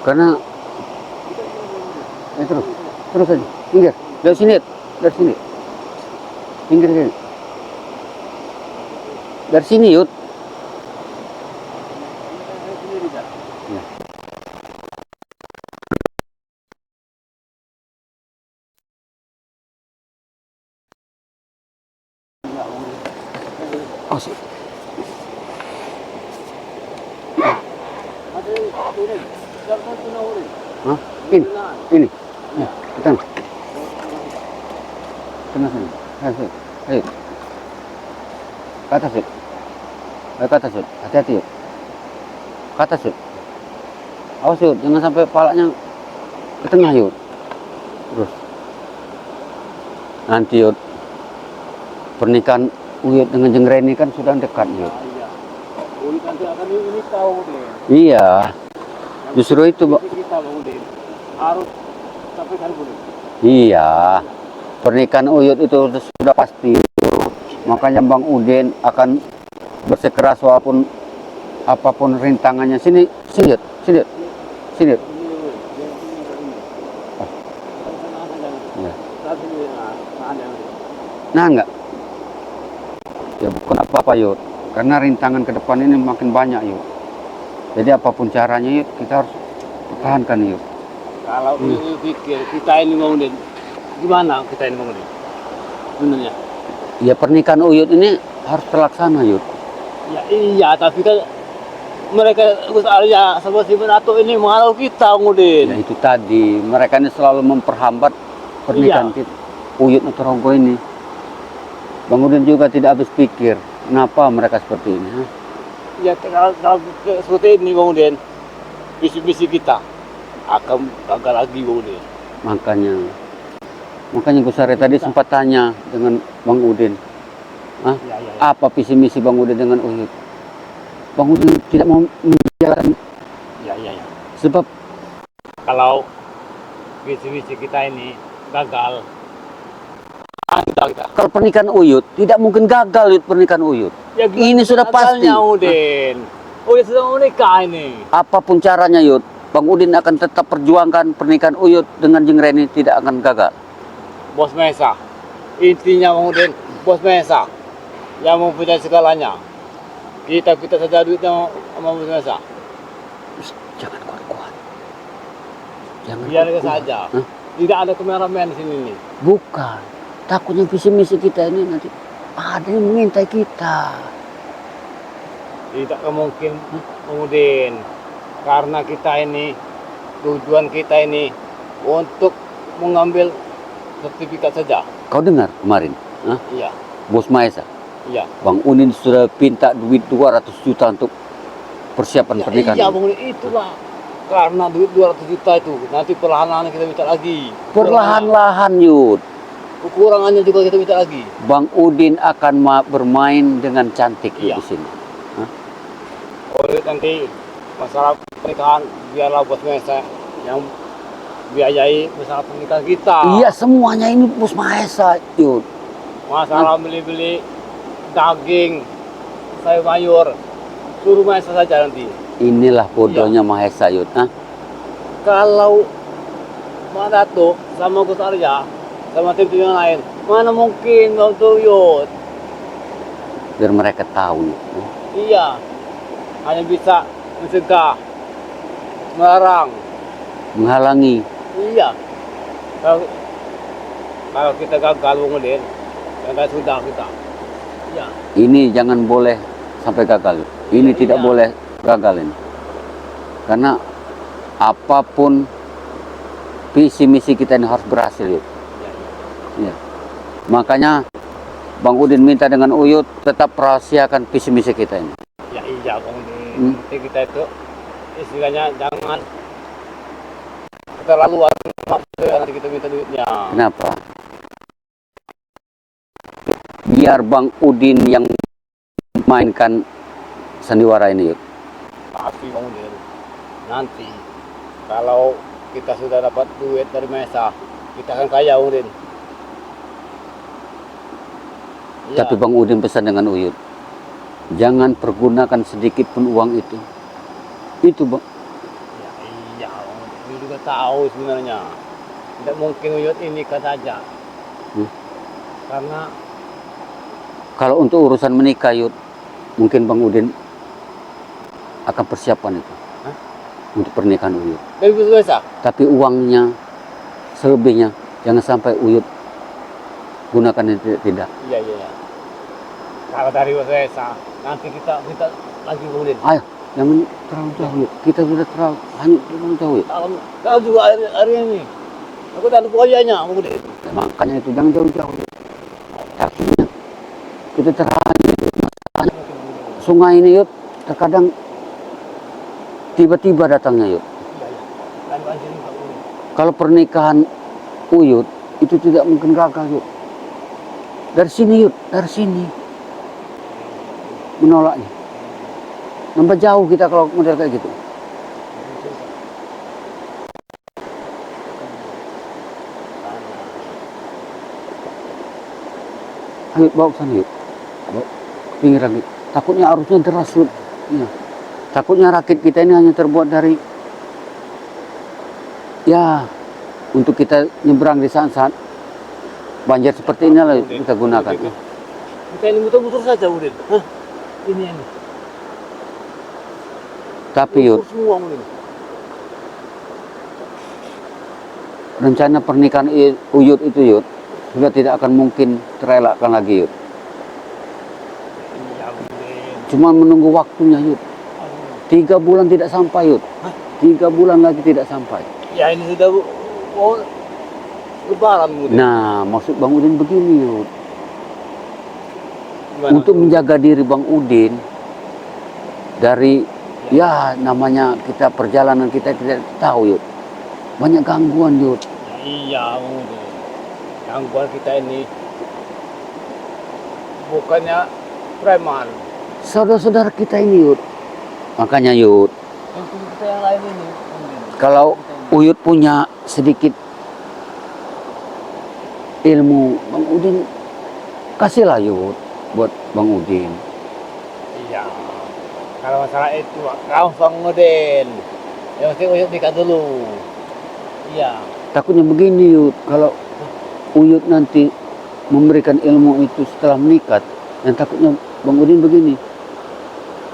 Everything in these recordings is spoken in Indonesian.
Karena terus aja, minggir dari sini, minggir sini, dari sini Yud. Ya. Oh sih. Hah? Ini. Ya, kita. Tengah sini. Ayo. Ke atas Yud. Ke atas Yud. Hati-hati Yud. Ke atas Yud. Awas Yud, jangan sampai palanya ke tengah Yud. Terus. Nanti Yud, pernikahan Uyut dengan Jengreni kan sudah dekat Yud. Iya. Uyut nanti akan ini tahu deh. Iya. Justru itu, Pak. Kita harus sampai kan boleh. Iya. Pernikahan Uyut itu sudah pasti. Makanya Bang Udin akan bersikeras walaupun apapun rintangannya. Sini Yud. Ya. Nah enggak. Ya bukan apa-apa Yud. Karena rintangan ke depan ini makin banyak Yud. Jadi apapun caranya Yud, kita harus pertahankan Yud. Kalau pikir kita ini mau Udin, gimana kita ini mau Udin? Sebenarnya. Ya pernikahan Uyut ini harus terlaksana Yud. Ya iya, tapi kan mereka Gus Arya sama si Benato ini menghalau kita Udin. Ya itu tadi, mereka ini selalu memperhambat pernikahan kita. Uyut Nutronggo ini. Bang Udin juga tidak habis pikir, kenapa mereka seperti ini. Ha? Ya kalau seperti ini Bang Udin, visi-visi kita akan gagal lagi Bang Udin. Makanya Gus Arya tadi sempat tanya dengan Bang Udin. Ya. Apa visi misi Bang Udin dengan Uyut? Bang Udin tidak mau menjalankan. Ya. Sebab Kalau visi-visi kita ini gagal, kita. kalau pernikahan Uyut tidak mungkin gagal Yud, pernikahan Uyut. Ya, ini sudah pasti. Udin. Uyut sudah menikah ini. Apapun caranya Yud, Bang Udin akan tetap perjuangkan pernikahan Uyut dengan Jengreni tidak akan gagal. Bos Mesa, intinya Bang Udin, Bos Mesa yang mempunyai segalanya. Kita saja duitnya sama Bos Mesa. Jangan kuat-kuat. Jangan Biar kuat-kuat. saja. Hah? Tidak ada kameramen di sini nih. Bukan. Takutnya visi misi kita ini nanti ada yang mengintai kita. Tidak mungkin Bang Udin. Karena kita ini, tujuan kita ini untuk mengambil sertifikat saja. Kau dengar kemarin? Hah? Iya. Bos Maesa, Iya. Bang Udin sudah minta duit 200 juta untuk persiapan pernikahan. Iya Bang Udin, itulah. Karena duit 200 juta itu, nanti perlahan-lahan kita minta lagi. Perlahan-lahan Yud. Kekurangannya juga kita minta lagi. Bang Udin akan bermain dengan cantik Iya. di sini. Oh, nanti masalah pernikahan biarlah Bos Mesa yang biayai masalah pernikahan kita. Iya, semuanya ini Bos Maesa Yud. Masalah beli-beli daging, sayur mayur, suruh Mesa saja nanti. Inilah bodohnya Mahesa Yud. Kalau Madato sama Gus Arya sama tim yang lain, mana mungkin mau tuyut? Biar mereka tahu Yud. Iya, hanya bisa mencegah, melarang. Menghalangi. Iya. Kalau kita gagal Bang Udin, gagal sudah kita. Iya. Ini jangan boleh sampai gagal. Ini tidak boleh gagal ini. Karena apapun visi misi kita ini harus berhasil Yud. Ya. Makanya Bang Udin minta dengan Uyut tetap rahasiakan visi misi kita ini. Ya iya Bang Udin. Nanti kita itu istilahnya jangan keterlaluan nanti kita minta duitnya. Kenapa? Biar Bang Udin yang mainkan sandiwara ini Yud. Pasti Bang Udin. Nanti kalau kita sudah dapat duit dari Mesa, kita akan kaya Bang Udin. Ya. Tapi Bang Udin pesan dengan Uyut, jangan pergunakan sedikit pun uang itu. Itu Bang. Ya iya Bang tahu sebenarnya. Tidak mungkin Uyut ini kan saja. Karena Kalau untuk urusan menikah, Yud, mungkin Bang Udin akan persiapan itu. Hah? Untuk pernikahan Uyut. dari biasa. Tapi uangnya, selebihnya, jangan sampai Uyut gunakan itu tidak. Iya. Kalau dari biasa, nanti kita lagi kemudian. Ayo, jangan terlalu jauh, Yud. Kita sudah terlalu jauh, Yud. Kalau juga hari ini, aku tak ada poyanya kemudian. Makanya itu jangan jauh-jauh, Yud. Takutnya kita terhanyut. Sungai ini, Yud, terkadang tiba-tiba datangnya, Yud. Dan banjir juga kemudian. Kalau pernikahan Uyut itu tidak mungkin gagal, Yud. Dari sini, Yud, dari sini menolaknya. Nambah jauh kita kalau model kayak gitu. Ayo bawa ke sana, Yud. Bawa ke pinggiran, Yud. Takutnya arusnya deras, Yud. Iya. Takutnya rakit kita ini hanya terbuat dari, ya, untuk kita nyebrang di saat-saat banjir seperti ini lah kita gunakan. Kita ini muter-muter saja, Udin. Hah? Ini. Tapi, Yud, Muter semua, Udin. rencana pernikahan Uyut itu, Yud, sudah tidak akan mungkin terelakkan lagi, Yud. Iya, Udin. Cuma menunggu waktunya, Yud. 3 bulan tidak sampai, Yud. Hah? 3 bulan lagi tidak sampai. Ya ini sudah mau lebaran, Udin. Nah, maksud Bang Udin begini, Yud. Gimana, Untuk Udin? menjaga diri Bang Udin dari, ya, namanya kita perjalanan kita tidak tahu, Yud. Banyak gangguan, Yud. Iya, Udin. Gangguan kita ini bukannya preman. Saudara-saudara kita ini, Yud. Makanya, Yud, Untuk kita yang lain ini, Udin. kalau Uyut punya sedikit ilmu, Bang Udin kasihlah, Yud, buat Bang Udin. Iya. Kalau masalah itu gampang, Udin. Yang penting Uyut nikah dulu. Iya. Takutnya begini, Yud, kalau Uyut nanti memberikan ilmu itu setelah menikah, yang takutnya Bang Udin begini,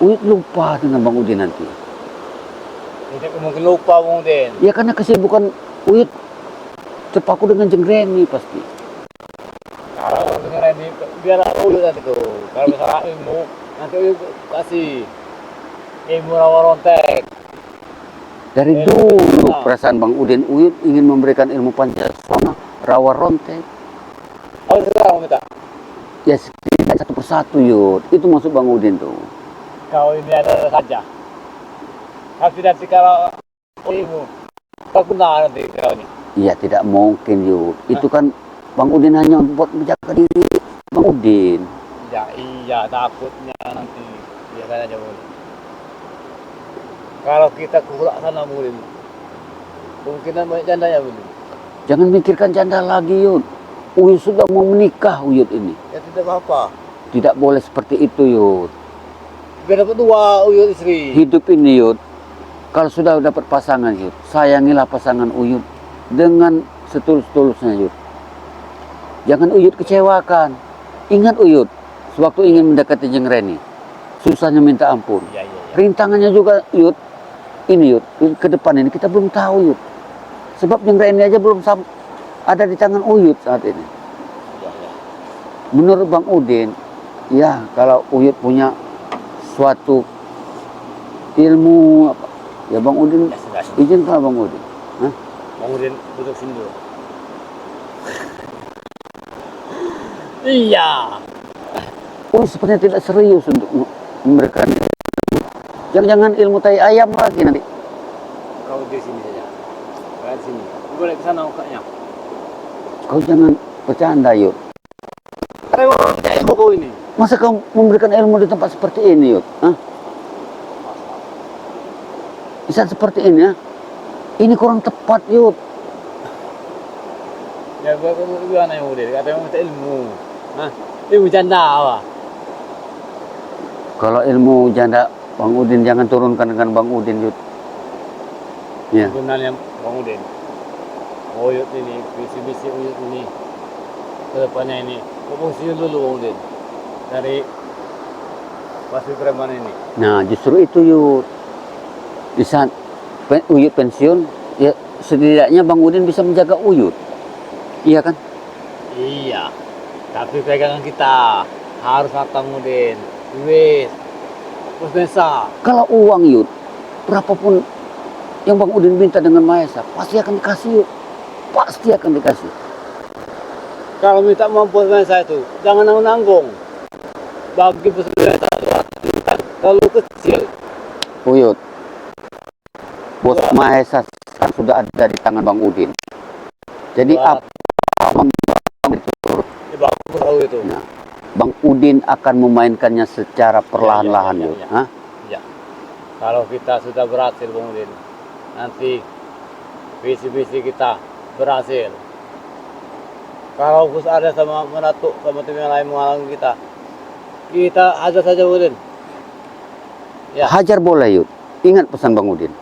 Uyut lupa dengan Bang Udin nanti. Tidak mungkin lupa, Udin. Ya karena kesibukan Uyut terpaku dengan Jengreni pasti. Kalau dengan ini biar Uyut nanti tuh. Kalau masalah ilmu nanti Uyut kasih ilmu rawa rontek. Dari dulu perasaan Bang Udin, Uyut ingin memberikan ilmu Pancasila, rawa rontek. Oh, sekarang minta. Ya setidaknya satu persatu, Yud. Itu maksud Bang Udin tuh. Kau ini ada saja. Tapi nanti kalau ilmu, kau benar nanti kau ini. Iya tidak mungkin, Yud. Itu kan Bang Udin hanya buat menjaga diri Bang Udin. Iya, takutnya nanti dia kan aja Udin. Kalau kita kulak sana Udin, kemungkinan banyak jandanya Udin. Jangan mikirkan janda lagi, Yud. Uyut sudah mau menikah, Uyut ini. Ya tidak apa-apa. Tidak boleh seperti itu, Yud. Biar dapat 2 Uyut istri. Hidup ini, Yud, kalau sudah dapat pasangan, Yud, sayangilah pasangan Uyut dengan setulus-tulusnya, Yud. Jangan Uyut kecewakan. Ingat Uyut, sewaktu ingin mendekati Jengreni, susahnya minta ampun. Iya. Rintangannya juga, Yud, ini, Yud, ke depan ini kita belum tahu, Yud. Sebab Jengreni aja belum ada di tangan Uyut saat ini. Iya. Menurut Bang Udin, ya kalau Uyut punya suatu ilmu apa, ya Bang Udin Ya sudah. izinkan Bang Udin. Hah? Bang Udin duduk sini dulu. Iya. Sepertinya tidak serius untuk memberikan. Jangan-jangan ilmu tai ayam lagi nanti. Kau di sini saja. Kau di sini. Boleh ke sana mukanya. Kau jangan bercanda, Yud. Karena tidak ilmu kau ini. Masa kau memberikan ilmu di tempat seperti ini, Yud? Hah? Di saat seperti ini, ya? Ini kurang tepat, Yud. Ya gua gimana yang udah? Katanya minta ilmu. Hah? Ilmu janda apa? Kalau ilmu janda Bang Udin jangan turunkan dengan Bang Udin, Yud. Ya. Sebenarnya Bang Udin. Uyut ini, visi-visi Uyut ini ke depannya ini. Fungsinya dulu Bang Udin. Dari Pasti Preman ini. Nah, justru itu Yud. Di saat Uyut pensiun, ya setidaknya Bang Udin bisa menjaga Uyut. Iya kan? Iya. Tapi pegangan kita harus Bang Udin. Wis. Bos Mesa. Kalau uang Yud, berapapun yang Bang Udin minta dengan Mahesa, pasti akan dikasih Yud. Pasti akan dikasih. Kalau minta mampu Bos Mesa itu, jangan nanggung-nanggung. Bagi Bos Mesa kalau kecil. Uyut, Bos Mahesa kan sudah ada di tangan Bang Udin. Jadi Wah. apa Bang itu? Ya, bagus tahu itu. Nah, Bang Udin akan memainkannya secara perlahan-lahan, Yud. Ya. Hah? Ya. Kalau kita sudah berhasil Bang Udin, nanti visi-visi kita berhasil. Kalau Gus ada sama Menatuk sama tim yang lain menghalangi kita hajar saja Bang Udin. Ya. Hajar boleh, Yud. Ingat pesan Bang Udin.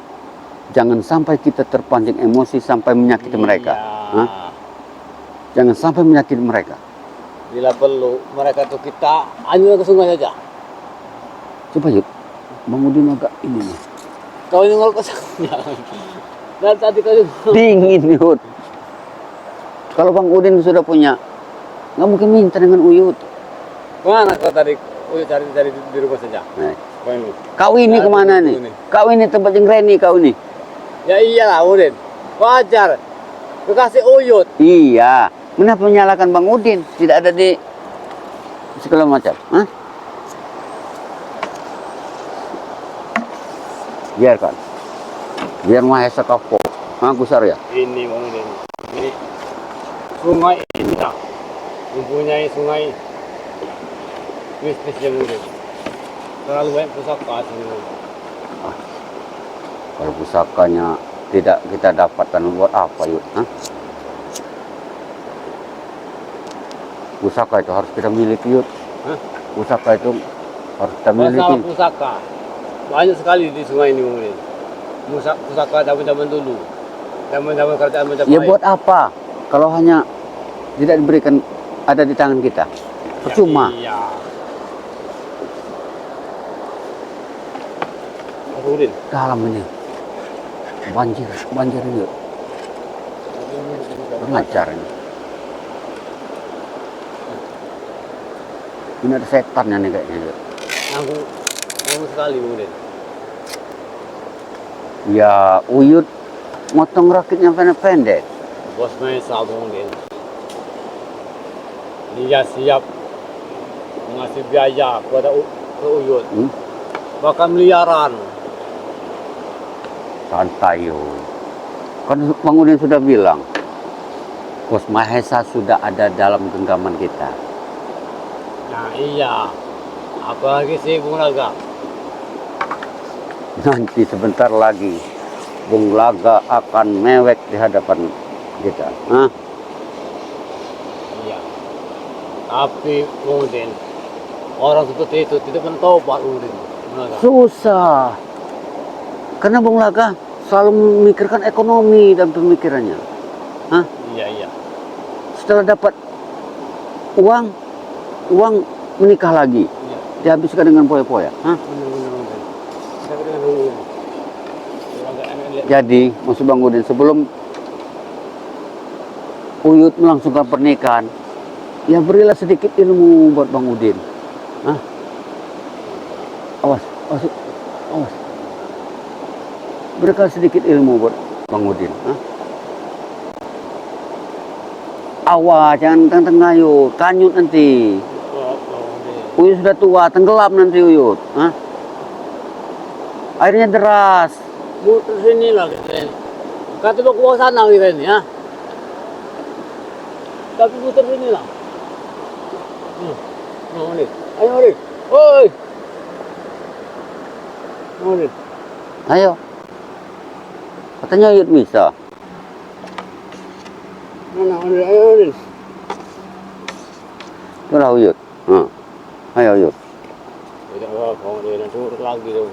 Jangan sampai kita terpancing emosi sampai menyakiti mereka. Hah? Jangan sampai menyakiti mereka. Bila perlu, mereka itu kita hanyut ke sungai saja. Coba Yud, Bang Udin agak ini nih. Kau nyengol ke sungai. Dan tadi kau Dingin Yud. Kalau Bang Udin sudah punya, nggak mungkin minta dengan Uyut. Kemana kau tadi? Cari di rumah saja. Nah, Kau ini. kau ini kemana nih? Kau ini tempat yang Reni kau ini. Ya iyalah Udin. Wajar. Kekasih Uyut. Iya. Kenapa menyalahkan Bang Udin? Tidak ada di segala macam. Hah? Biarkan. Biar Mahesa kapok. Aku sar ya. Ini Bang Udin. Ini sungai ini tak mempunyai sungai mistis yang Udin. Terlalu banyak pusaka sini. Kalau pusakanya tidak kita dapatkan, buat apa Yud? Hah? Pusaka itu harus kita miliki Yud. Hah? Pusaka itu harus kita Masalah miliki. pusaka banyak sekali di sungai ini Bang Udin. Pusaka zaman-zaman dulu. Zaman-zaman kerajaan Majapahit. Ya buat apa? Kalau hanya tidak diberikan ada di tangan kita. Percuma. Ya, iya. Udin. Dalam ini. Banjir ini. Pengacar ini. Ini ada setannya nih kayaknya. Nanggung sekali Bang Udin. Ya, Uyut motong rakitnya pendek. Bos Mesa Bang Udin. Dia siap mengasih biaya kepada ke Uyut. Bahkan miliaran. Santai yo. Kan Bang Udin sudah bilang, Bos Mahesa sudah ada dalam genggaman kita. Nah iya. Apalagi sih Bung Laga. Nanti sebentar lagi Bung Laga akan mewek di hadapan kita. Hah? Iya. Tapi Bung Udin, orang seperti itu tidak mentobat Bung Udin. Bung Laga. Susah. Karena Bung Laga selalu memikirkan ekonomi dan pemikirannya. Hah? Iya. Setelah dapat uang menikah lagi. Iya. Dihabiskan dengan poya-poya. Hah? Benar. Tapi dengan Bung Udin. Bung Laga lihat. Jadi, maksud Bang Udin, sebelum Uyut melangsungkan pernikahan, ya berilah sedikit ilmu buat Bang Udin. Hah? Awas. Berikan sedikit ilmu buat Bang Udin. Hah? Awas, jangan tengah Yud, kanyut nanti. Uyut sudah tua, tenggelam nanti Uyut. Hah? Airnya deras. Muter sini lah kita ini. Kata lu ke bawah sana kita ini ya. Tapi muter sini lah. Udin. Ayo Udin. Oi. Udin. Ayo. Katanya Uyut bisa. Mana Udin? Ayo Udin. Itulah Uyut. Ayo Uyut. Tidak apa-apa Udin. Nanti urut lagi dong.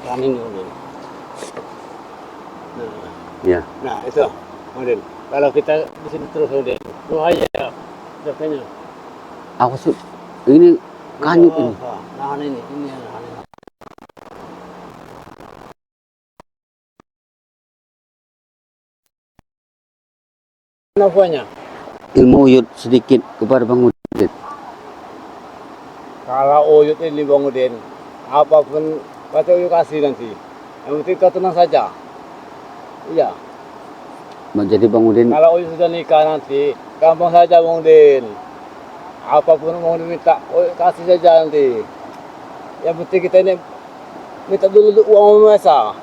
Kan ini Udin. Ya. Nah itu Udin. Kalau kita di sini terus Udin, bahaya katanya. Awas Yud. Ini kanyut ini. Nahan ini nahan ini. Kenapanya? Ilmu Yud sedikit kepada Bang Udin. Kalau Uyut ini Bang Udin, apapun kata Uyut kasih nanti. Yang penting kau tenang saja. Iya. Jadi Bang Udin, Kalau Uyut sudah nikah nanti, gampang saja Bang Udin. Apapun Bang Udin minta, Uyut kasih saja nanti. Yang penting kita ini minta dulu uang masa.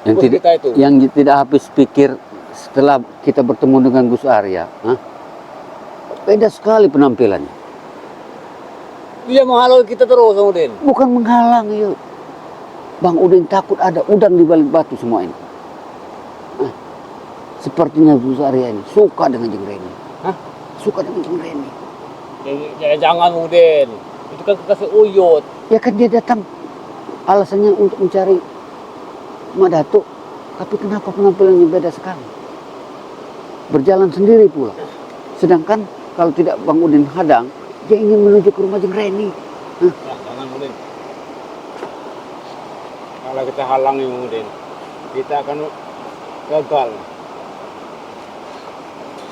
yang Bos tidak kita itu. yang tidak habis pikir setelah kita bertemu dengan Gus Arya, beda sekali penampilannya. Dia menghalau kita terus Bang Udin. Bukan menghalang Yud. Bang Udin takut ada udang di balik batu semua ini. Sepertinya Gus Arya ini suka dengan Jeng Reni. Hah? Suka dengan Jeng Reni. Jangan Bang Udin. Itu kan kekasih Uyut. Ya kan dia datang alasannya untuk mencari Mak Datuk. Tapi kenapa penampilannya beda sekali? Berjalan sendiri pula. Sedangkan kalau tidak Bang Udin hadang, dia ingin menuju ke rumah Jeng Reni. Ya, jangan Bang Udin. Kalau kita halangi Bang Udin, kita akan gagal.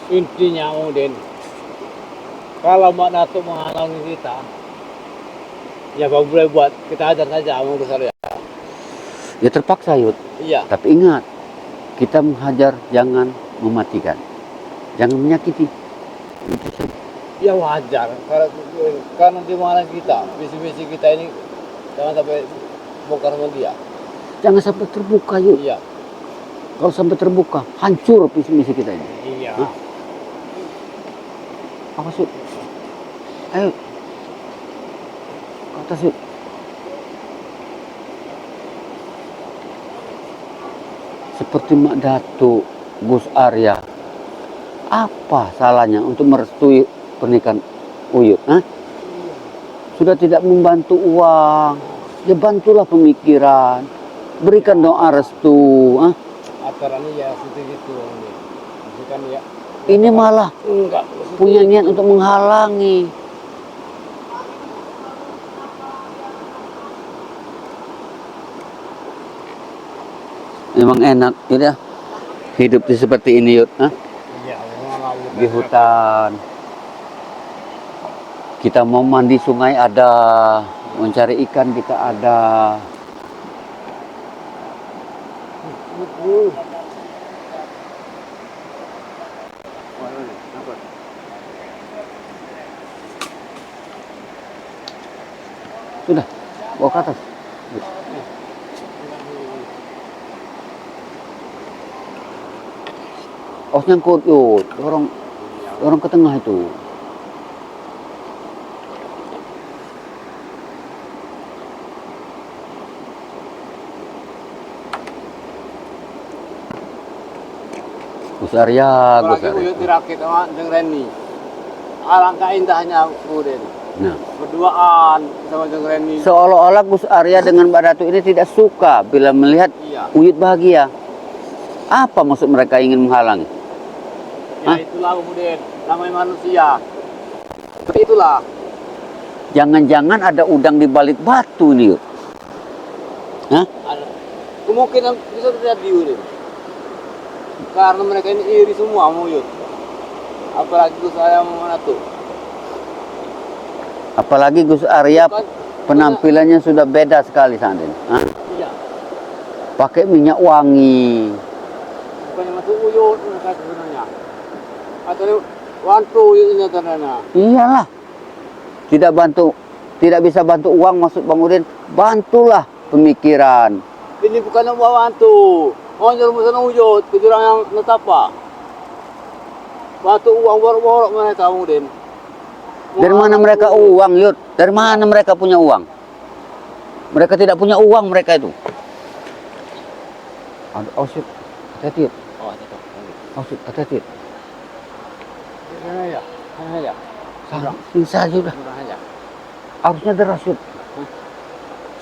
Intinya Bang Udin, kalau Mak Datuk menghalangi kita, ya apa boleh buat, kita hajar saja Bang Udin. Ya terpaksa Yud. Iya. Tapi ingat, kita menghajar jangan mematikan. Jangan menyakiti. Itu saja. Ya wajar, karena dia menghalangi kita, visi-visi kita ini jangan sampai bongkar sama dia. Jangan sampai terbuka Yud. Iya. Kalau sampai terbuka, hancur visi misi kita ini. Iya. Awas Yud. Ayo. Ke atas Yud. Seperti Mak Datuk, Gus Arya. Apa salahnya untuk merestui pernikahan Uyut? Sudah tidak membantu uang, ya bantulah pemikiran. Berikan doa restu. Aturannya ya segitu ini. Bukan ya. Ini malah Enggak. punya niat untuk menghalangi. Memang enak gitu ya. Hidup seperti ini Yud. Iya, memang Di hutan. Kita mau mandi sungai ada, mencari ikan kita ada. Sudah, bawa ke atas. Oh nyangkut Yud, dorong ke tengah itu. Gus Arya, Gus Apalagi Arya. Uyut dirakit sama Jeng Reni. Alangkah indahnya Udin. Nah, Berduaan sama Jeng Reni. seolah-olah Gus Arya dengan Mbak Datuk ini tidak suka bila melihat Iya. Uyut bahagia. Apa maksud mereka ingin menghalangi? Ya itulah Udin, namanya manusia. Seperti itulah. Jangan-jangan ada udang di balik batu nih Yud. Kemungkinan bisa terjadi Udin. Karena mereka ini iri semua mau Uyut. Apalagi Gus Arya mau Datuk. Apalagi Gus Arya penampilannya sudah beda sekali saat ini. Iya. Pakai minyak wangi. Bukannya masuk Uyut mereka sebenarnya. Atau wantu Uyut ini ternyata. Iyalah. Tidak bisa bantu uang maksud Bang Udin. Bantulah pemikiran. Ini bukan yang bawa wantu. Mau nyuruh sana Uyut ke jurang yang netapa. Batu uang borok-borok mereka Udin. Dari mana mereka uang, Yud? Dari mana mereka punya uang? Mereka tidak punya uang mereka itu. Oh shit, hati-hati Yud. Oh, cakap. Oh shit, hati-hati Yud. Sana aja. Sana aja. Bisa aja udah. Sana aja. Harusnya deras Yud.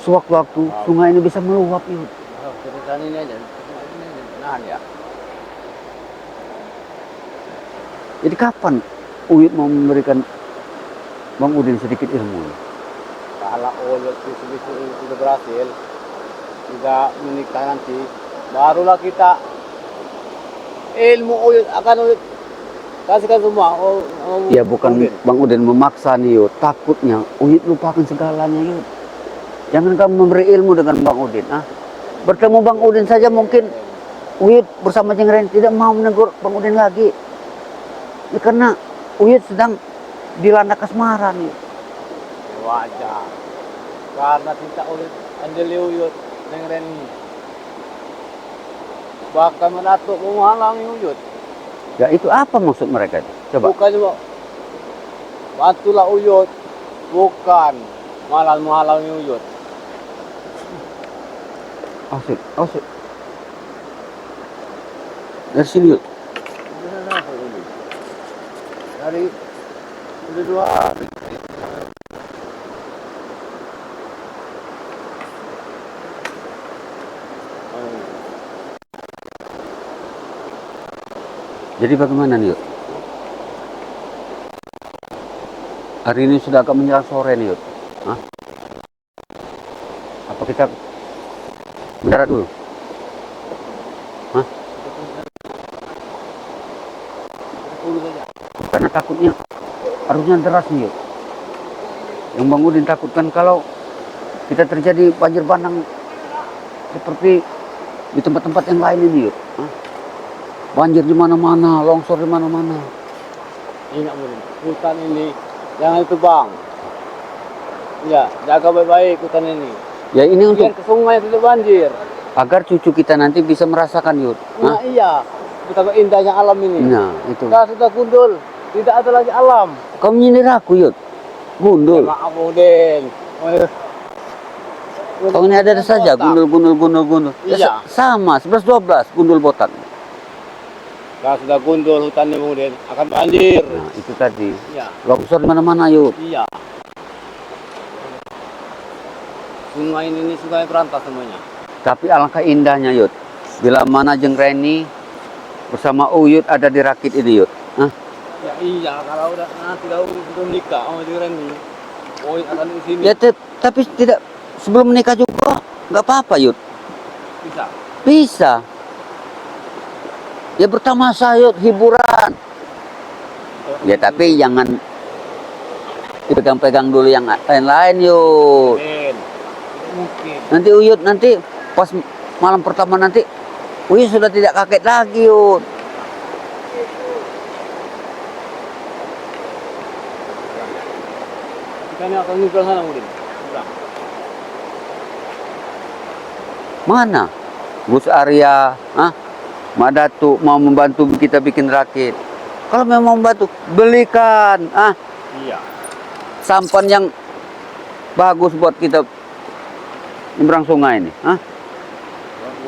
sewaktu-waktu sungai ini bisa meluap Yud. Ceritanya ini aja. Nah ya. Jadi kapan Uyut mau memberikan Bang Udin sedikit ilmu? Kalau Uyut visi-visi sudah berhasil, tidak menikah nanti, barulah kita ilmu Uyut akan Uyut kasihkan semua. Ya bukan Bang Udin memaksa nih Yud, takutnya Uyut lupakan segalanya Yud. Jangan kamu memberi ilmu dengan Bang Udin. Bertemu Bang Udin saja mungkin Uyut bersama Jeng Ren tidak mau menegur Bang Udin lagi. Ya, karena Uyut sedang dilanda kasmaran Yud. Wajar. Karena kita Uyut andeli Uyut dengan Ren ini. Bahkan menatuk menghalangi Uyut. Ya itu apa maksud mereka itu? Coba. Bukan cuma bantulah Uyut, bukan malah menghalangi Uyut. Asik. Dari sini Yud. Dari udah 2 hari. Jadi bagaimana nih Yud? Hari ini sudah agak menjelang sore nih Yud. Apa kita mendarat dulu? Karena takutnya arusnya deras nih Yud. Yang Bang Udin takutkan kalau kita terjadi banjir bandang seperti di tempat-tempat yang lain ini Yud. Banjir di mana-mana, longsor di mana-mana. Ingat Udin, hutan ini jangan ditebang. Ya, jaga baik-baik hutan ini. Ya ini untuk Biar ke sungai tidak banjir. agar cucu kita nanti bisa merasakan Yud. Nah iya, betapa indahnya alam ini. Nah itu. Kita sudah gundul, tidak ada lagi alam. Kau menyindir aku Yud. Gundul. Maaf Udin. Kau ini ada saja gundul. Iya. Sama 11-12 gundul botak. Kalau sudah gundul hutan ini Udin akan banjir. Nah itu tadi. Iya. Longsor di mana-mana Yud. Iya. Sungai ini sungai berantas semuanya. Tapi alangkah indahnya Yud. Bila mana Jeng Reni bersama Uyut ada di rakit ini Yud. Ya iya, kalau udah nanti udah nikah sama Jeng ini, akan di sini. Ya tapi tidak sebelum menikah juga nggak apa-apa Yud. Bisa. Bisa. Ya bertamasa Yud, hiburan. Ya tapi jangan dipegang-pegang dulu yang lain-lain Yud. Mungkin. Nanti Uyut nanti pas malam pertama nanti Uyut sudah tidak kaget lagi Yud. Kita ini akan ngobrol sana Udin. Mana? Gus Arya, Madatu mau membantu kita bikin rakit. Kalau memang membantu, belikan Iya. sampan yang bagus buat kita nyebrang sungai ini.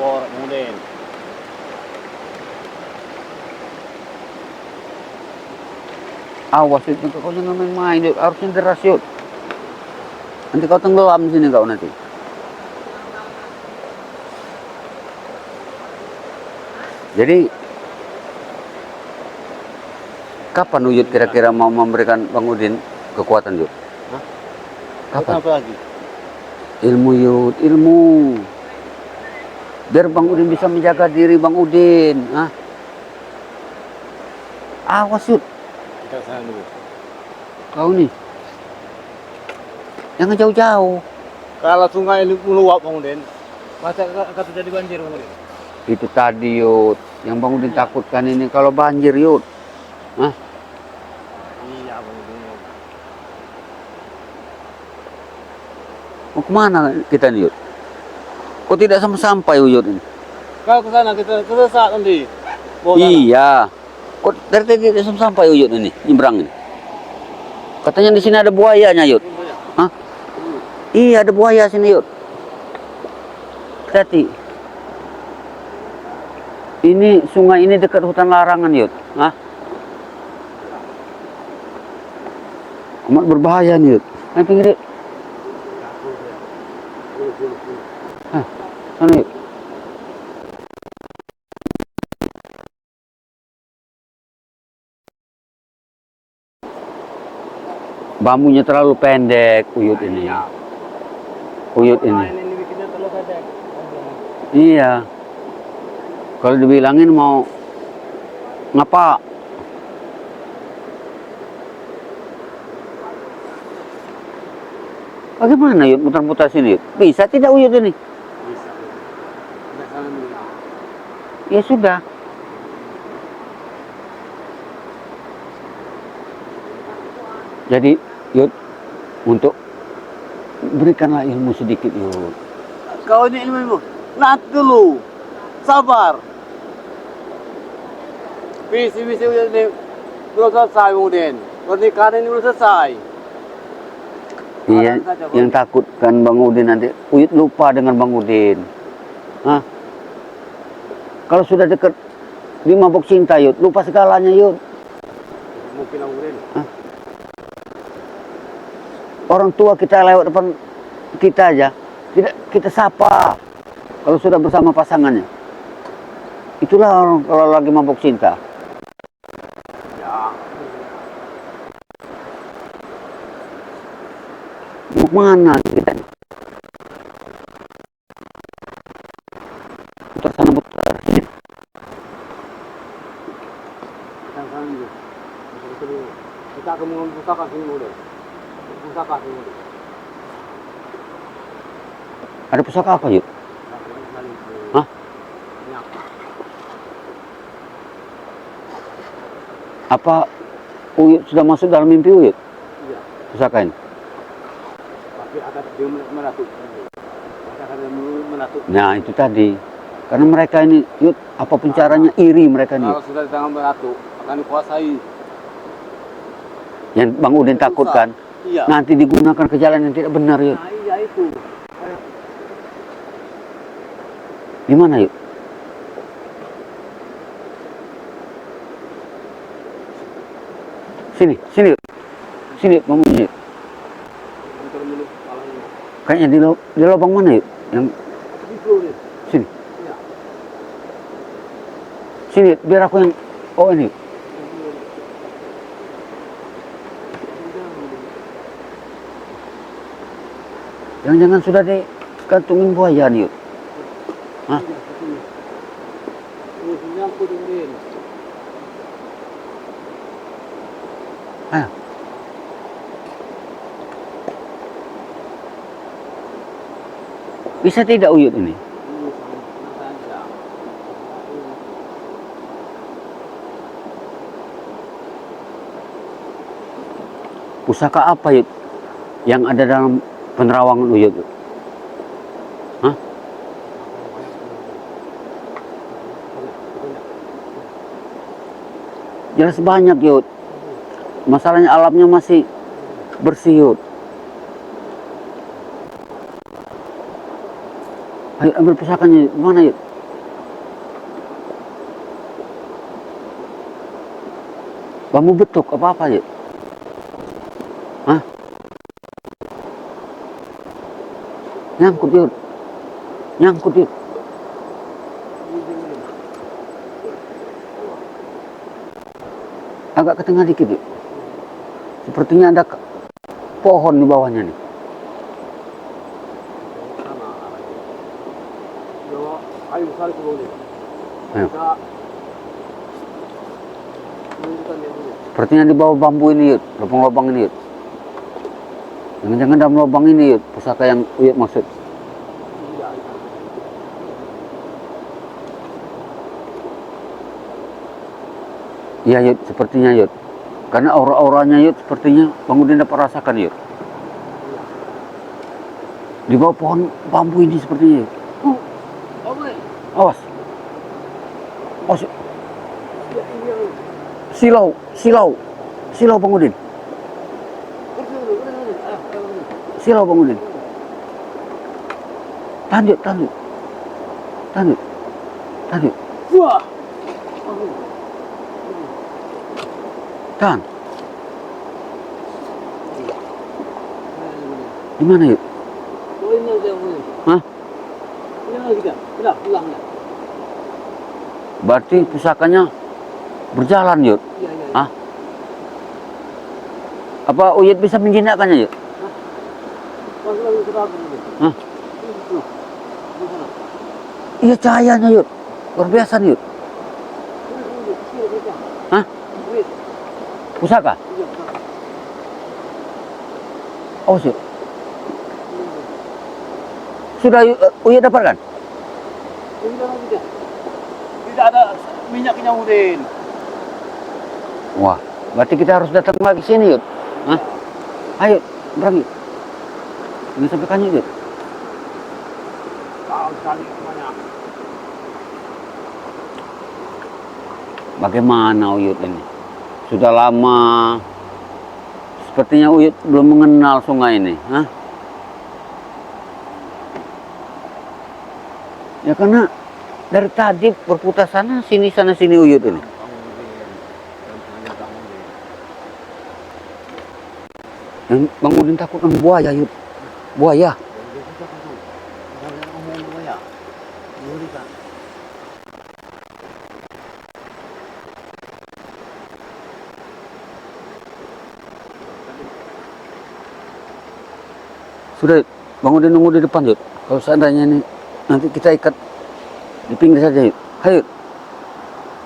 War Udin. Awas itu kau jangan main-main, Yud. Harusnya deras Yud. Nanti kau tenggelam di sini kau nanti. Jadi kapan Uyut kira-kira mau memberikan Bang Udin kekuatan Yud? Kapan? Apa lagi? Ilmu Yud, ilmu. Biar Bang Udin bisa menjaga diri Bang Udin. Awas Yud. Kita sana dulu. Kau nih. Jangan jauh-jauh. Kalau sungai ini meluap Bang Udin, masa akan terjadi banjir Bang Udin? Itu tadi Yud. Yang Bang Udin takutkan ini kalau banjir Yud. Iya Bang Udin. Mau kemana kita nih Yud? Kok tidak sampai Yud ini? Kalau ke sana kita tersesat nanti. Iya. Kok dari tadi tidak sampai Yud ini, nyebrang ini? Katanya di sini ada buayanya Yud. Iya ada buaya sini Yud. Hati. Ini sungai ini dekat hutan larangan Yud. Amat berbahaya nih Yud. Ayo pinggir Yud. Hah, sana yuk. Bambunya terlalu pendek, Uyut ini. Uyut ini. Ini bikinnya terlalu pendek. Iya. Kalau dibilangin mau ngapa? Bagaimana Yud muter-muter sini Yud? Bisa tidak Uyut ini? Bisa. Tidak salah nih. Ya sudah. Jadi Yud, untuk berikanlah ilmu sedikit Yud. Kau ini ilmu. Nanti dulu. Sabar. Visi-visi ini belum selesai kemudian. Pernikahan ini belum selesai. Iya, yang takutkan Bang Udin nanti. Uyut lupa dengan Bang Udin. Hah? Kalau sudah dekat di mabuk cinta Yud, lupa segalanya Yud. Mungkin kemudian. Orang tua kita lewat depan kita aja, tidak kita sapa. Kalau sudah bersama pasangannya. Itulah orang kalau lagi mabuk cinta. Ya. Mau mana kita? Putar sana putar sini. Kita sana dulu. Kita akan membuka sini dulu. Pusaka sini. Ada pusaka apa Yud? Hah? Apa Uyut sudah masuk dalam mimpi Uyut? Iya. Pusaka ini? Tapi akan dia menatu. Akan dia menatu. Nah itu tadi. Karena mereka ini Yud, apapun caranya iri mereka nih. Kalau sudah di tangan menatu, akan dikuasai. Yang Bang Udin takutkan. Iya. Nanti digunakan ke jalan yang tidak benar Yud. Nah, iya itu. Gimana Yud? Sini, sini Yud. Sini Yud, Bang Udin Yud. Kayaknya di lubang mana Yud? Yang sini. Iya. Sini Yud, biar aku yang ini Yud. Jangan-jangan sudah dikantungin buaya nih Yud. Hah? Ayo. Bisa tidak Uyut ini? Pusaka apa Yud yang ada dalam penerawangan Uyut? Hah? Jelas banyak Yud. Masalahnya alamnya masih bersih Yud. Ayo ambil pusakanya Yud. Mana Yud? Bambu betuk apa-apa Yud? Hah? Nyangkut Yud. Nyangkut Yud. Agak ke tengah dikit Yud. Sepertinya ada pohon di bawahnya nih. Ayo besar ke bawah. Ayo. Kita menunjukkan dia dulu. Sepertinya di bawah bambu ini Yud. Lubang-lubang ini Yud. Jangan-jangan dalam lubang ini Yud. Pusaka yang Uyut maksud. Iya. Iya Yud, sepertinya Yud. Karena aura-auranya Yud sepertinya Bang Udin dapat rasakan Yud. Di bawah pohon bambu ini sepertinya Yud. Awas. Awas. Silau, silau. Silau Bang Udin. Silau Bang Udin. Tahan Yud, tahan Yud. Tahan Yud. Tahan Yud. Wah. Tahan. Di mana Yud? Oh ini dia. Hah? Ulang lagi dah. Ulang. Berarti pusakanya berjalan, Yud. Iya. Hah? Apa Uyut bisa menjinakkannya, Yud? Masuk lagi ke dalam ini. Hah? Itu. Di sana. Iya, cahayanya, Yud. Luar biasa, Yud. Hah? Pusaka? Iya, betul. Oh, Yud. Sudah Uyut dapatkan? Tidak ada minyaknya Udin. Wah, berarti kita harus datang lagi sini, Yud. Hah? Ayo, berangkat. Ini sampai kan, Yud. Tahu sekali semuanya. Bagaimana Uyut ini? Sudah lama. Sepertinya Uyut belum mengenal sungai ini. Hah? Ya karena dari tadi berputar sana sini Uyut ini. Dan Bang Udin takut dengan buaya, Yud. Buaya. Sudah, Bang Udin nunggu di depan, Yud. Kalau seandainya ini nanti kita ikat di pinggir saja, Yud. Ayo, Yud.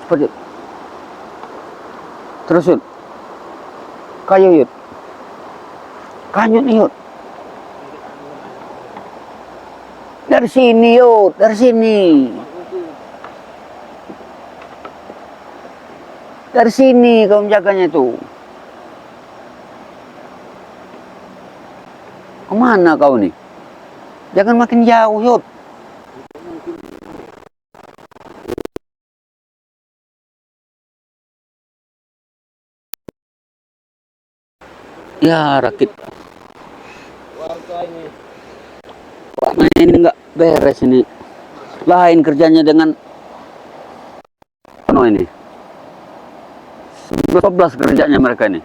Cepat, Yud. Terus, Yud. Kayu, Yud. Kanyut nih, Yud. Dari sini, Yud. Dari sini. Dari sini kau menjaganya itu. Kemana kau nih? Jangan makin jauh, Yud. Ya, rakit. Warga ini. Nah, ini nggak beres ini. Lain kerjanya dengan ano ini. 12 kerjanya mereka ini.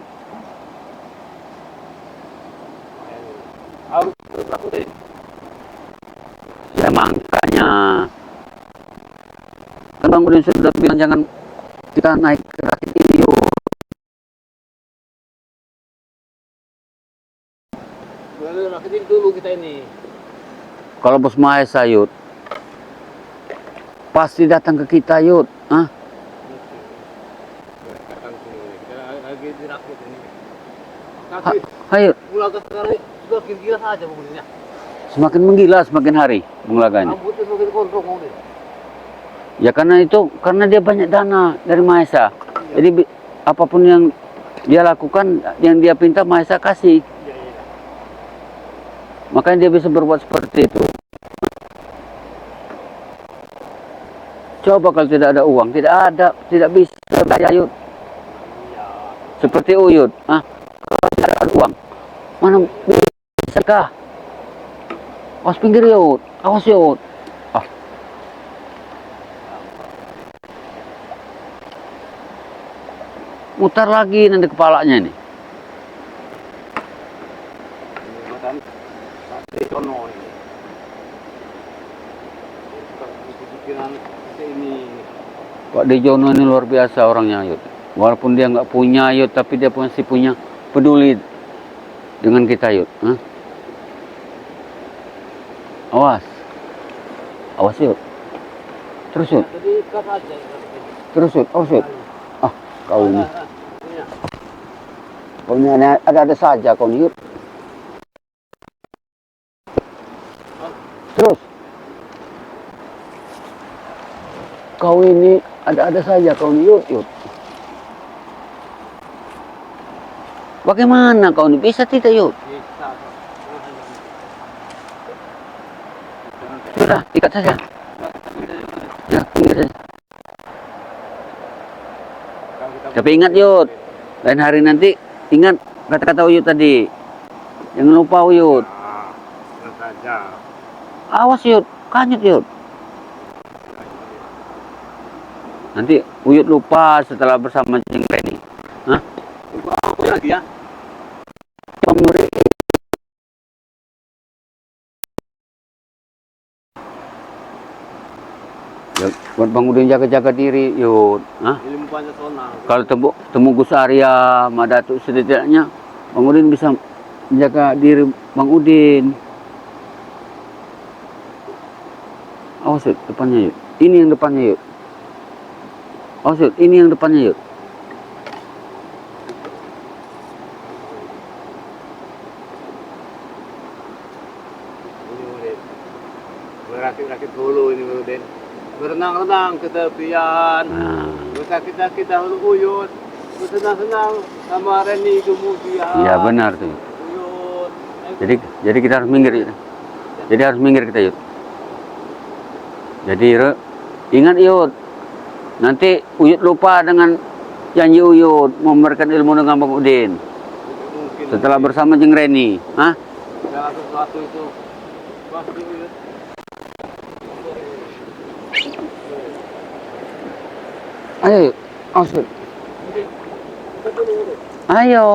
Harus takutin. Ya makanya. Kan Bang Udin sudah bilang jangan kita naik ke rakit ini, yuk. Rakitin dulu kita ini. Kalau Bos Mahesa, Yud, pasti datang ke kita, Yud. Hah? Lagi dirakit ini. Ayo, Ulaga sekarang sudah gila saja begini. semakin menggila semakin hari Bung Rambutnya semakin gondrong Udin. Ya karena dia banyak dana dari Mahesa. Jadi apapun yang dia lakukan, yang dia pinta Mahesa kasih. Iya. Makanya dia bisa berbuat seperti itu. Coba kalau tidak ada uang, tidak bisa bayar, Yud. Iya. Seperti Uyut, kalau tidak ada uang, mana bisakah? Awas pinggir, Yud. Awas, Yud. Mutar lagi nanti kepalanya ini. Pak Dejono ini luar biasa orangnya, Yud. Walaupun dia nggak punya, Yud, tapi dia masih punya peduli dengan kita, Yud. Hah? Awas. Awas, Yud. Terus, Yud. Terus, Yud. Awas, Yud. Kau ini. Kau ini ada saja kau nih, Yud. Terus. Kau ini ada saja kau nih, Yud. Bagaimana kau ini? Bisa tidak, Yud? Sudah, ikat saja. Ya, pinggir saja. Tapi ingat, Yud. Lain hari nanti, ingat kata-kata Uyut tadi. Jangan lupa, Uyut. Awas, Yud. Kanyut, Yud. Nanti Uyut lupa setelah bersama Cing Reni. Hah? Apa lagi ya? Pemuri Buat Bang Udin jaga-jaga diri, Yud. Hah? Ilmu Pancasila. Kalau temu Gus Arya, Madatu setidaknya Bang Udin bisa menjaga diri Bang Udin. Awas Yud, depannya Yud. Ini yang depannya Yud. Awas Yud, ini yang depannya Yud. Ini Udin. Merakit-rakit dulu ini Udin. Berenang-renang ke tepian. Nah, Bersakit-sakit dahulu uyut. Bersenang-senang sama Reni kemudian. iya benar tuh. Yud. Uyut. Jadi kita harus minggir Yud. Jadi harus minggir kita Yud. Jadi ingat Yud. Nanti Uyut lupa dengan janji Uyut memberikan ilmu dengan Bang Udin. Mungkin Setelah bersama Jeng Reni. Hah? segala sesuatu itu pasti uyut. Ayo Yud. Awas Yud. Ayo.